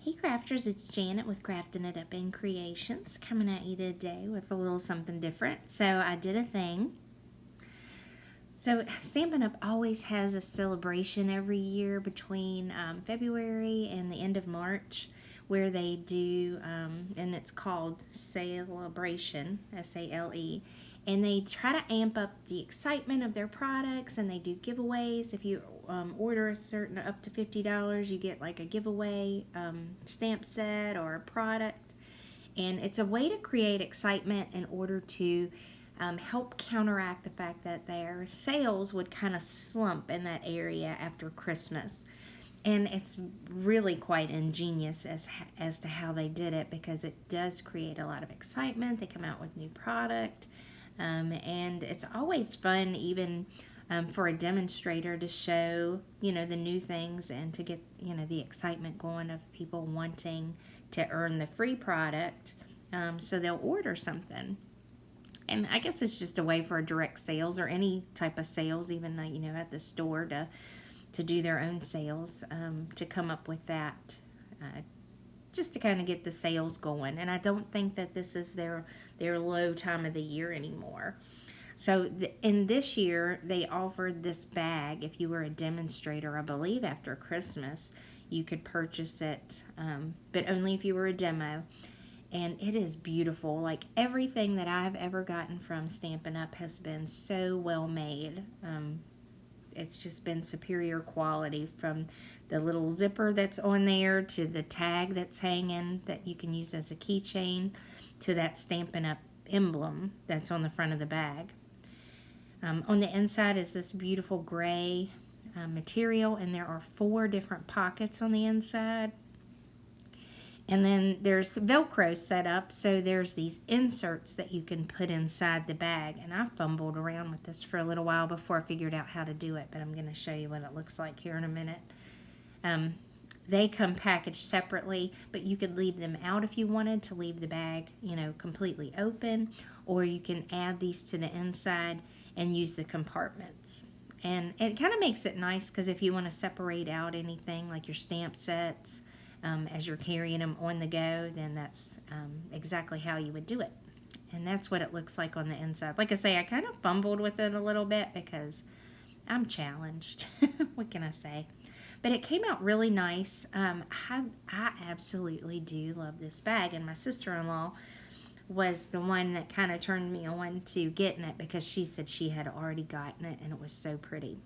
Hey crafters, it's Janet with Crafting It Up in Creations, coming at you today with a little something different. So I did a thing. So Stampin' Up always has a celebration every year between February and the end of March where they do, and it's called Sale-a-Bration, S-A-L-E, and they try to amp up the excitement of their products, and they do giveaways. If you order a certain up to $50, you get like a giveaway stamp set or a product, and it's a way to create excitement in order to help counteract the fact that their sales would kind of slump in that area after Christmas. And it's really quite ingenious as to how they did it, because it does create a lot of excitement. They come out with new product, and it's always fun, even for a demonstrator, to show the new things and to get the excitement going of people wanting to earn the free product, so they'll order something. And I guess it's just a way for direct sales or any type of sales, even at the store, to do their own sales, to come up with that, just to kind of get the sales going. And I don't think that this is their low time of the year anymore. So in this year, they offered this bag. If you were a demonstrator, I believe after Christmas, you could purchase it, but only if you were a demo. And it is beautiful. Like, everything that I've ever gotten from Stampin' Up has been so well made. It's just been superior quality, from the little zipper that's on there to the tag that's hanging that you can use as a keychain to that Stampin' Up emblem that's on the front of the bag. On the inside is this beautiful gray material, and there are 4 different pockets on the inside. And then there's Velcro set up, so there's these inserts that you can put inside the bag. And I fumbled around with this for a little while before I figured out how to do it, but I'm going to show you what it looks like here in a minute. They come packaged separately, but you could leave them out if you wanted to leave the bag, completely open, or you can add these to the inside and use the compartments. And it kind of makes it nice, because if you want to separate out anything like your stamp sets, as you're carrying them on the go, then that's exactly how you would do it. And that's what it looks like on the inside. Like I say, I kind of fumbled with it a little bit because I'm challenged. What can I say? But it came out really nice. I absolutely do love this bag. And my sister-in-law was the one that kind of turned me on to getting it, because she said she had already gotten it and it was so pretty.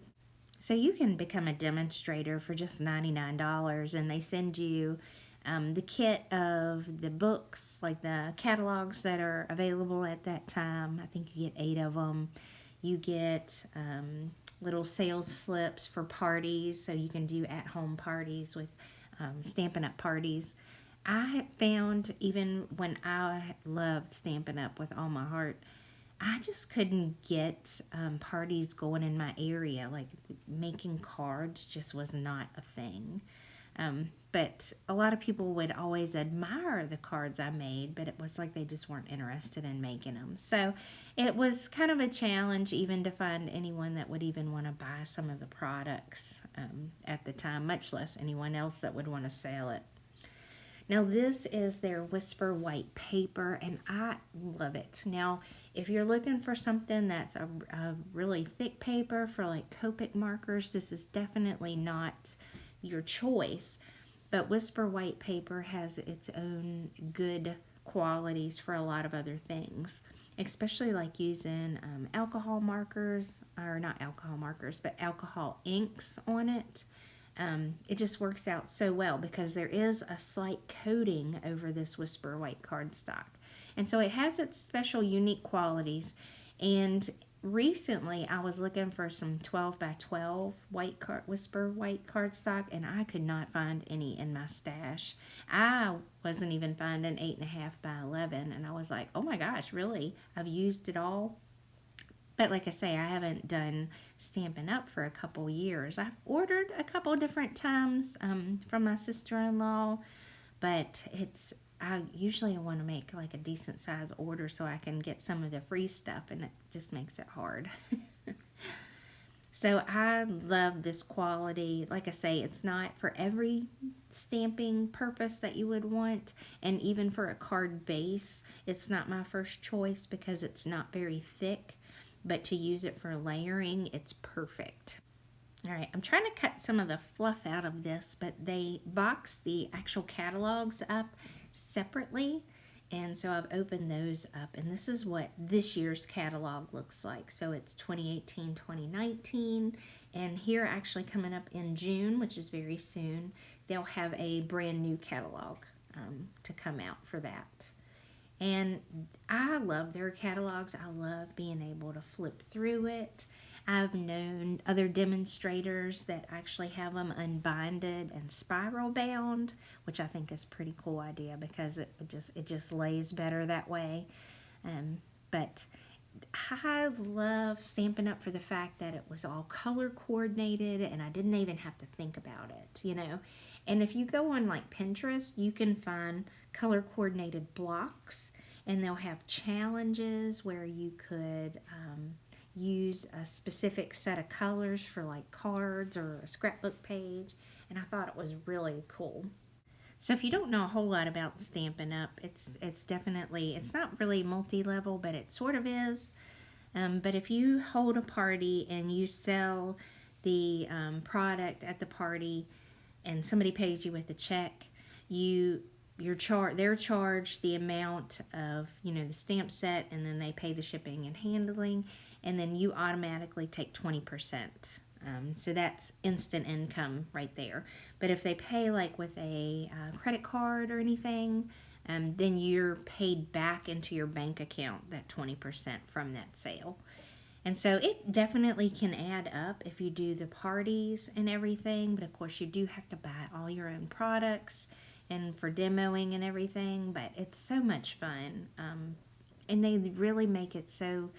So you can become a demonstrator for just $99, and they send you the kit of the books, like the catalogs that are available at that time. I think you get 8 of them. You get little sales slips for parties, so you can do at-home parties with Stampin' Up parties. I found, even when I loved Stampin' Up with all my heart, I just couldn't get parties going in my area. Like, making cards just was not a thing. But a lot of people would always admire the cards I made, but it was like they just weren't interested in making them. So it was kind of a challenge even to find anyone that would even want to buy some of the products at the time, much less anyone else that would want to sell it. Now, this is their Whisper white paper, and I love it. Now, if you're looking for something that's a really thick paper for like Copic markers, this is definitely not your choice. But Whisper white paper has its own good qualities for a lot of other things, especially like using alcohol markers, or not alcohol markers, but alcohol inks on it. It just works out so well, because there is a slight coating over this Whisper white cardstock. And so it has its special unique qualities. And recently I was looking for some 12 by 12 Whisper white cardstock, and I could not find any in my stash. I wasn't even finding 8.5 by 11, and I was like, oh my gosh, really? I've used it all? But like I say, I haven't done Stampin' Up for a couple years. I've ordered a couple different times from my sister-in-law, but I usually want to make like a decent size order so I can get some of the free stuff, and it just makes it hard. So I love this quality. Like I say, it's not for every stamping purpose that you would want, and even for a card base, it's not my first choice because it's not very thick, but to use it for layering, it's perfect. All right, I'm trying to cut some of the fluff out of this, but they box the actual catalogs up separately, and so I've opened those up, and this is what this year's catalog looks like. So it's 2018, 2019, and here actually coming up in June, which is very soon, they'll have a brand new catalog to come out for that. And I love their catalogs. I love being able to flip through it. I've known other demonstrators that actually have them unbinded and spiral bound, which I think is a pretty cool idea because it just lays better that way. But I love Stampin' Up! For the fact that it was all color coordinated and I didn't even have to think about it, you know. And if you go on like Pinterest, you can find color coordinated blocks, and they'll have challenges where you could use a specific set of colors for like cards or a scrapbook page, and I thought it was really cool. So if you don't know a whole lot about Stampin' Up, it's definitely, it's not really multi-level, but it sort of is. But if you hold a party and you sell the product at the party and somebody pays you with a check, they're charged the amount of, you know, the stamp set, and then they pay the shipping and handling, and then you automatically take 20%. So that's instant income right there. But if they pay like with a credit card or anything, then you're paid back into your bank account that 20% from that sale. And so it definitely can add up if you do the parties and everything, but of course you do have to buy all your own products and for demoing and everything, but it's so much fun. And they really make it so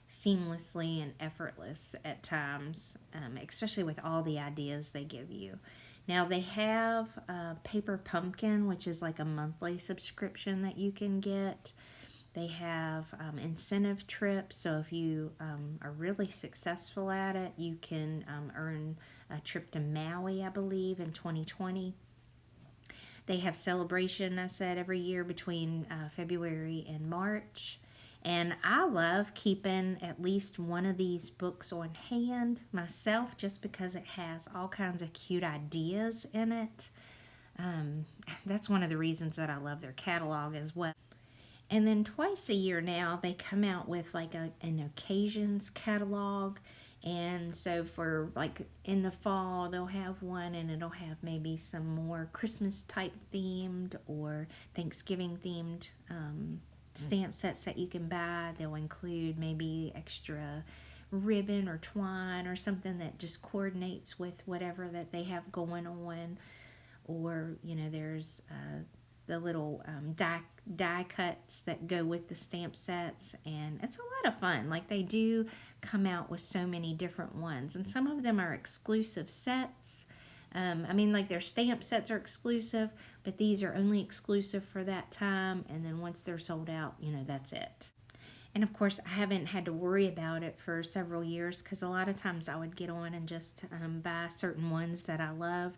seamlessly and effortless at times, especially with all the ideas they give you. Now they have Paper Pumpkin, which is like a monthly subscription that you can get. They have incentive trips, so if you are really successful at it, you can earn a trip to Maui, I believe, in 2020. They have celebration, I said, every year between February and March. And I love keeping at least one of these books on hand myself just because it has all kinds of cute ideas in it. That's one of the reasons that I love their catalog as well. And then twice a year now, they come out with like an occasions catalog. And so for like in the fall, they'll have one and it'll have maybe some more Christmas type themed or Thanksgiving themed stamp sets that you can buy. They'll include maybe extra ribbon or twine or something that just coordinates with whatever that they have going on. Or, you know, there's the little die cuts that go with the stamp sets, and it's a lot of fun. Like, they do come out with so many different ones, and some of them are exclusive sets. I mean, like, their stamp sets are exclusive, but these are only exclusive for that time, and then once they're sold out, you know, that's it. And of course, I haven't had to worry about it for several years because a lot of times I would get on and just buy certain ones that I loved.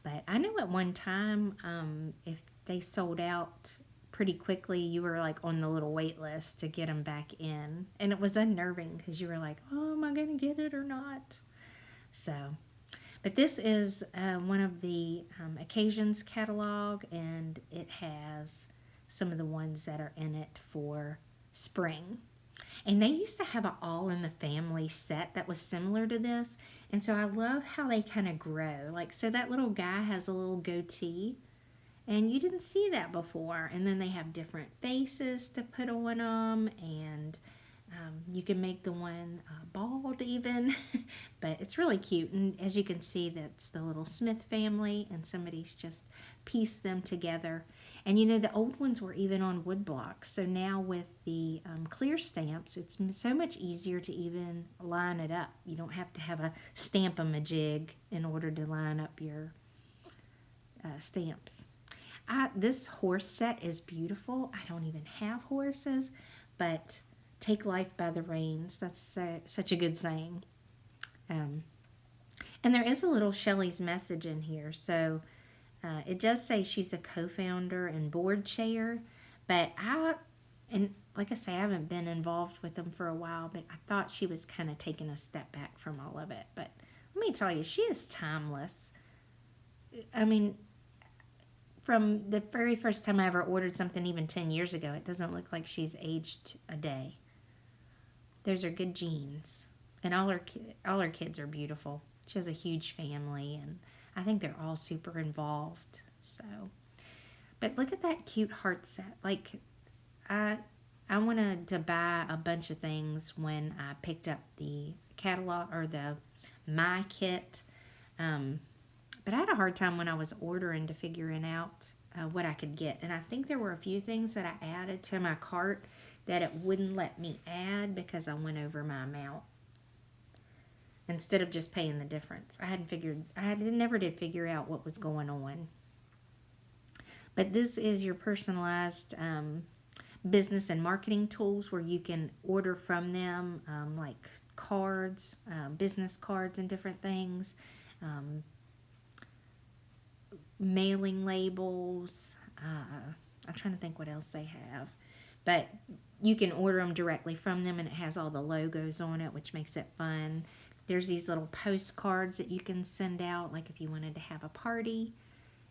But I know at one time, if they sold out pretty quickly, you were like on the little wait list to get them back in. And it was unnerving because you were like, oh, am I going to get it or not? So, but this is one of the occasions catalog, and it has some of the ones that are in it for spring. And they used to have an all in the family set that was similar to this. And so I love how they kind of grow. Like, so that little guy has a little goatee, and you didn't see that before. And then they have different faces to put on them, and you can make the one bald even. But it's really cute. And as you can see, that's the little Smith family, and somebody's just pieced them together. And you know, the old ones were even on wood blocks. So now with the clear stamps, it's so much easier to even line it up. You don't have to have a stamp-a-majig in order to line up your stamps. This horse set is beautiful. I don't even have horses, but take life by the reins. That's such a good saying. And there is a little Shelley's message in here. So it does say she's a co-founder and board chair. But and like I say, I haven't been involved with them for a while, but I thought she was kind of taking a step back from all of it. But let me tell you, she is timeless. I mean, from the very first time I ever ordered something, even 10 years ago, it doesn't look like she's aged a day. Those are good genes. And all her kids are beautiful. She has a huge family, and I think they're all super involved. So, but look at that cute heart set. Like, I wanted to buy a bunch of things when I picked up the catalog or the My Kit. But I had a hard time when I was ordering to figuring out what I could get. And I think there were a few things that I added to my cart that it wouldn't let me add because I went over my amount. Instead of just paying the difference. I never did figure out what was going on. But this is your personalized business and marketing tools where you can order from them like cards, business cards and different things, mailing labels. I'm trying to think what else they have. But you can order them directly from them, and it has all the logos on it, which makes it fun. There's these little postcards that you can send out, like if you wanted to have a party.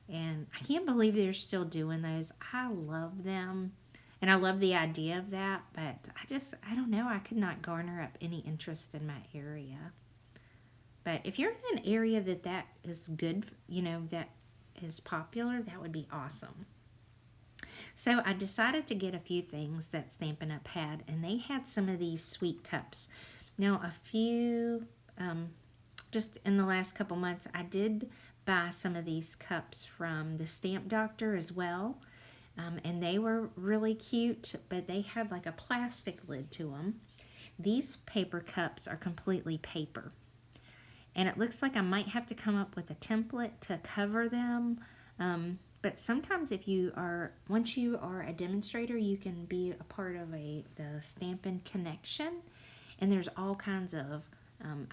And I can't believe they're still doing those. I love them. And I love the idea of that, but I don't know, I could not garner up any interest in my area. But if you're in an area that is good, that is popular, that would be awesome. So I decided to get a few things that Stampin' Up had, and they had some of these sweet cups. Now, a few, just in the last couple months, I did buy some of these cups from the Stamp Doctor as well. And they were really cute, but they had like a plastic lid to them. These paper cups are completely paper. And it looks like I might have to come up with a template to cover them. But sometimes once you are a demonstrator, you can be a part of the Stampin' Connection. And there's all kinds of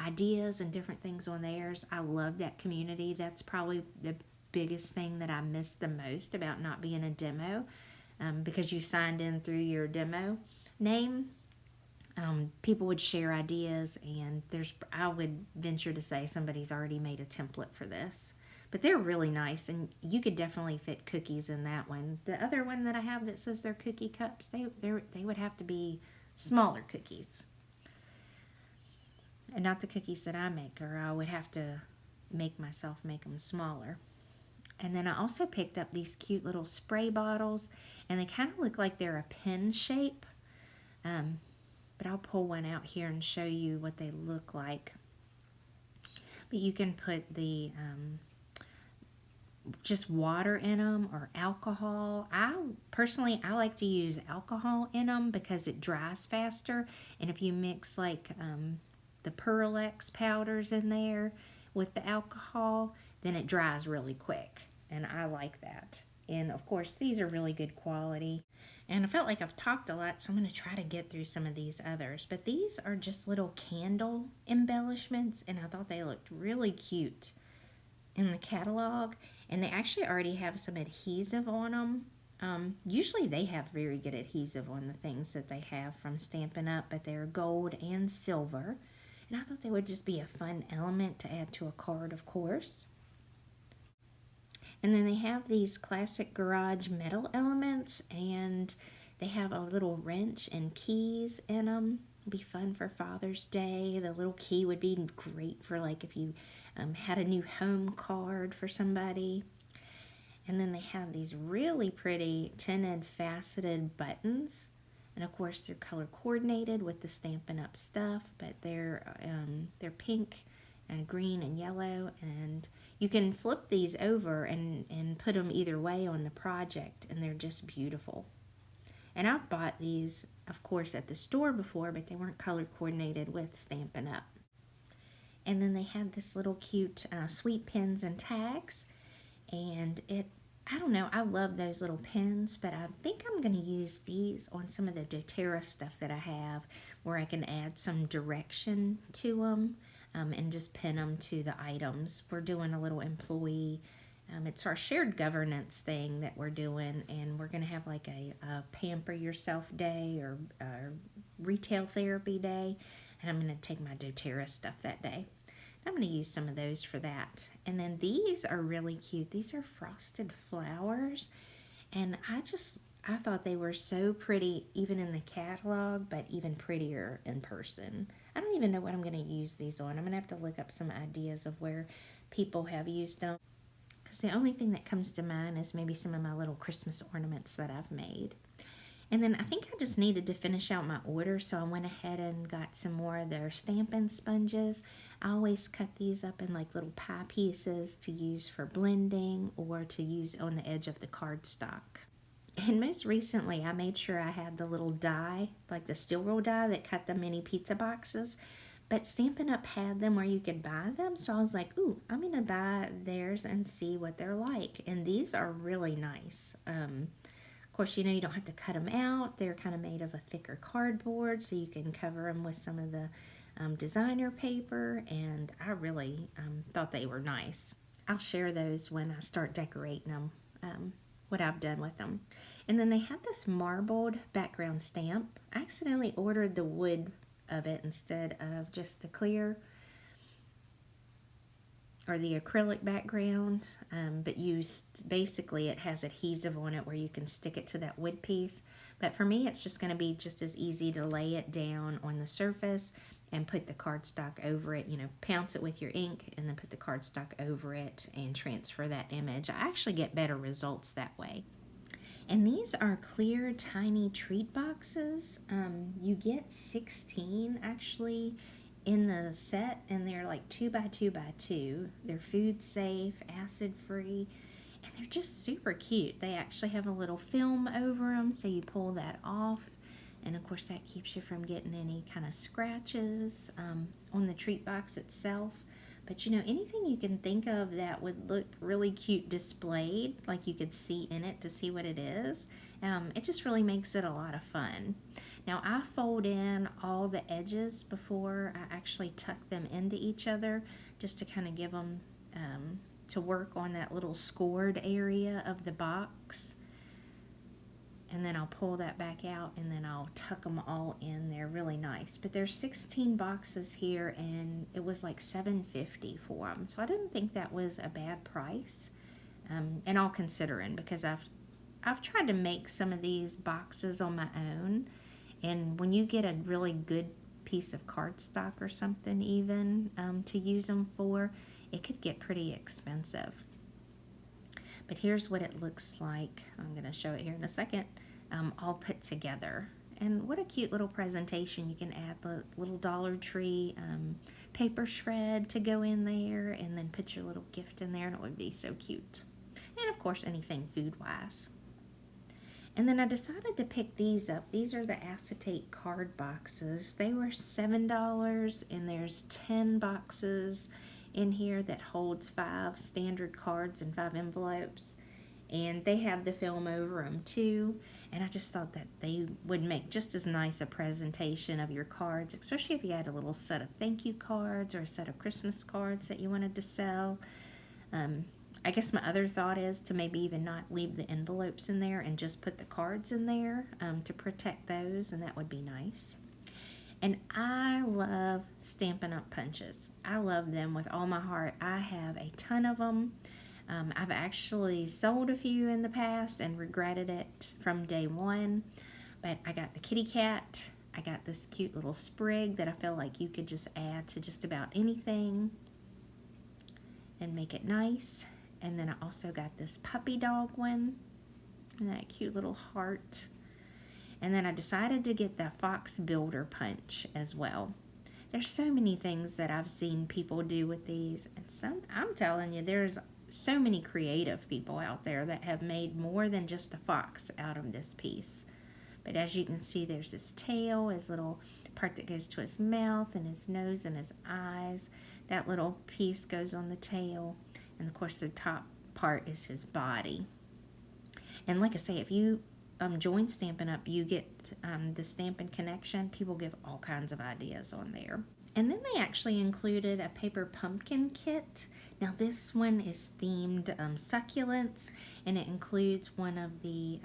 ideas and different things on theirs. I love that community. That's probably the biggest thing that I missed the most about not being a demo, because you signed in through your demo name. People would share ideas, and I would venture to say somebody's already made a template for this. But they're really nice, and you could definitely fit cookies in that one. The other one that I have that says they're cookie cups, they would have to be smaller cookies. And not the cookies that I make, or I would have to make them smaller. And then I also picked up these cute little spray bottles, and they kind of look like they're a pen shape. But I'll pull one out here and show you what they look like. But you can put the just water in them or alcohol. I like to use alcohol in them because it dries faster. And if you mix like the Pearl X powders in there with the alcohol, then it dries really quick. And I like that. And of course, these are really good quality. And I felt like I've talked a lot, so I'm going to try to get through some of these others. But these are just little candle embellishments, and I thought they looked really cute in the catalog. And they actually already have some adhesive on them. Usually they have very good adhesive on the things that they have from Stampin' Up, but they're gold and silver. And I thought they would just be a fun element to add to a card, of course. And then they have these classic garage metal elements, and they have a little wrench and keys in them. It'd be fun for Father's Day. The little key would be great for like if you had a new home card for somebody. And then they have these really pretty tinted faceted buttons. And of course they're color coordinated with the Stampin' Up stuff, but they're pink and green and yellow, and you can flip these over and put them either way on the project, and they're just beautiful. And I've bought these, of course, at the store before, but they weren't color coordinated with Stampin' Up. And then they have this little cute sweet pins and tags, and I don't know, I love those little pins, but I think I'm going to use these on some of the doTERRA stuff that I have, where I can add some direction to them. and just pin them to the items. We're doing a little employee, it's our shared governance thing that we're doing, and we're going to have like a pamper yourself day or retail therapy day, and I'm going to take my doTERRA stuff that day. I'm going to use some of those for that. And then these are really cute. These are frosted flowers, and I thought they were so pretty even in the catalog, but even prettier in person. I don't even know what I'm going to use these on. I'm going to have to look up some ideas of where people have used them, because the only thing that comes to mind is maybe some of my little Christmas ornaments that I've made. And then I think I just needed to finish out my order, so I went ahead and got some more of their Stampin' sponges. I always cut these up in like little pie pieces to use for blending or to use on the edge of the cardstock. And most recently, I made sure I had the little die, like the steel roll die that cut the mini pizza boxes. But Stampin' Up had them where you could buy them, so I was like, ooh, I'm going to buy theirs and see what they're like. And these are really nice. Of course, you know, you don't have to cut them out. They're kind of made of a thicker cardboard, so you can cover them with some of the designer paper, and I really thought they were nice. I'll share those when I start decorating them, what I've done with them. And then they have this marbled background stamp. I accidentally ordered the wood of it instead of just the clear or the acrylic background, but basically it has adhesive on it where you can stick it to that wood piece. But for me, it's just going to be just as easy to lay it down on the surface and put the cardstock over it, you know, pounce it with your ink and then put the cardstock over it and transfer that image. I actually get better results that way. And these are clear, tiny treat boxes. You get 16 actually in the set, and they're like 2 by 2 by 2. They're food safe, acid free, and they're just super cute. They actually have a little film over them, so you pull that off, and of course that keeps you from getting any kind of scratches on the treat box itself. But you know, anything you can think of that would look really cute displayed, like you could see in it to see what it is, it just really makes it a lot of fun. Now I fold in all the edges before I actually tuck them into each other, just to kind of give them to work on that little scored area of the box. And then I'll pull that back out, and then I'll tuck them all in there really nice. But there's 16 boxes here, and it was like $7.50 for them. So I didn't think that was a bad price, and all considering, because I've tried to make some of these boxes on my own, and when you get a really good piece of cardstock or something even to use them for, it could get pretty expensive. But here's what it looks like. I'm going to show it here in a second, all put together. And what a cute little presentation. You can add the little Dollar Tree paper shred to go in there, and then put your little gift in there, and it would be so cute. And of course, anything food-wise. And then I decided to pick these up. These are the acetate card boxes. They were $7, and there's 10 boxes in here that holds 5 standard cards and 5 envelopes, and they have the film over them too. And I just thought that they would make just as nice a presentation of your cards, especially if you had a little set of thank you cards or a set of Christmas cards that you wanted to sell. I guess my other thought is to maybe even not leave the envelopes in there and just put the cards in there to protect those, and that would be nice. And I love Stampin' Up punches. I love them with all my heart. I have a ton of them. I've actually sold a few in the past and regretted it from day one. But I got the kitty cat. I got this cute little sprig that I feel like you could just add to just about anything and make it nice. And then I also got this puppy dog one and that cute little heart. And then I decided to get the Fox Builder Punch as well. There's so many things that I've seen people do with these. And I'm telling you, there's so many creative people out there that have made more than just a fox out of this piece. But as you can see, there's his tail, his little part that goes to his mouth, and his nose and his eyes. That little piece goes on the tail. And of course, the top part is his body. And like I say, if you join Stampin' Up, you get the Stampin' Connection. People give all kinds of ideas on there. And then they actually included a paper pumpkin kit. Now this one is themed succulents, and it includes one of the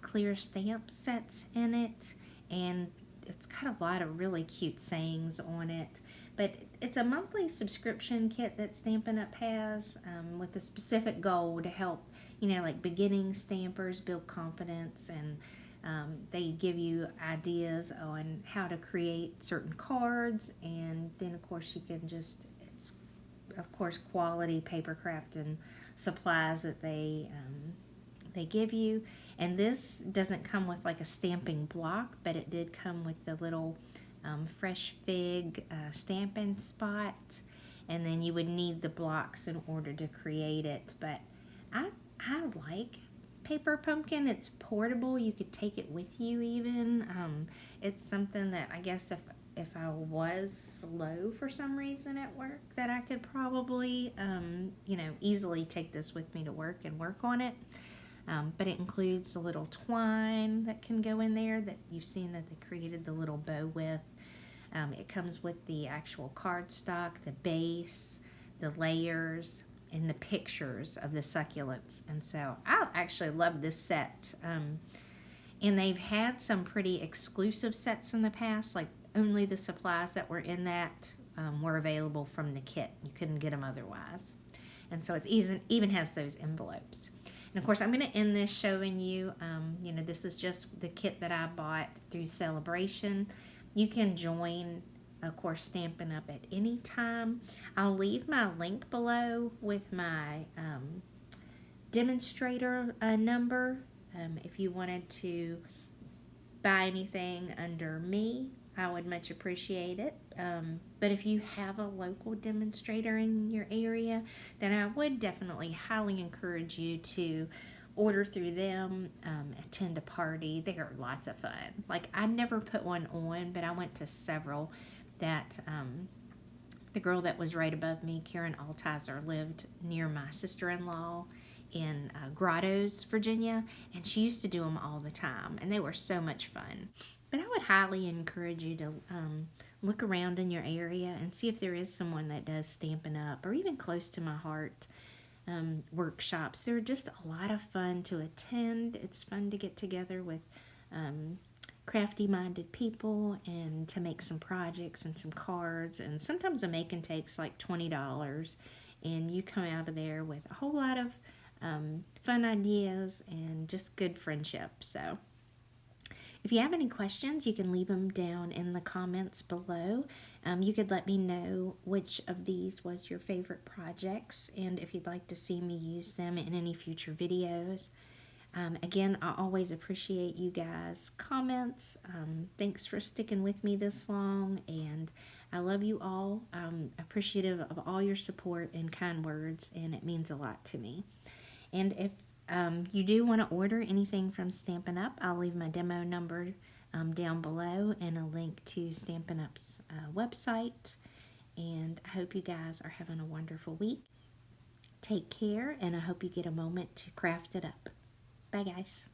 clear stamp sets in it, and it's got a lot of really cute sayings on it. But it's a monthly subscription kit that Stampin' Up! Has with a specific goal to help, like beginning stampers build confidence, and they give you ideas on how to create certain cards, and then of course you can it's of course quality paper craft and supplies that they give you. And this doesn't come with like a stamping block, but it did come with the little fresh fig stamping spot, and then you would need the blocks in order to create it. But I like paper pumpkin. It's portable. You could take it with you even. It's something that I guess if I was slow for some reason at work, that I could probably easily take this with me to work and work on it. But it includes a little twine that can go in there that you've seen that they created the little bow with. It comes with the actual cardstock, the base, the layers, and the pictures of the succulents. And so I actually love this set. And they've had some pretty exclusive sets in the past, like only the supplies that were in that were available from the kit. You couldn't get them otherwise. And so it even has those envelopes. And of course, I'm going to end this showing you, this is just the kit that I bought through Sale-a-Bration. You can join, of course, Stampin' Up! At any time. I'll leave my link below with my demonstrator number if you wanted to buy anything under me. I would much appreciate it. But if you have a local demonstrator in your area, then I would definitely highly encourage you to order through them, attend a party. They are lots of fun. Like, I never put one on, but I went to several that the girl that was right above me, Karen Altizer, lived near my sister-in-law in Grottoes, Virginia, and she used to do them all the time, and they were so much fun. But I would highly encourage you to look around in your area and see if there is someone that does Stampin' Up! Or even close to my heart workshops. They're just a lot of fun to attend. It's fun to get together with crafty-minded people and to make some projects and some cards. And sometimes a making takes like $20, and you come out of there with a whole lot of fun ideas and just good friendship. So if you have any questions, you can leave them down in the comments below. You could let me know which of these was your favorite projects, and if you'd like to see me use them in any future videos. Again, I always appreciate you guys' comments. Thanks for sticking with me this long, and I love you all. I'm appreciative of all your support and kind words, and it means a lot to me. And if you do want to order anything from Stampin' Up!, I'll leave my demo number down below and a link to Stampin' Up's website. And I hope you guys are having a wonderful week. Take care, and I hope you get a moment to craft it up. Bye, guys.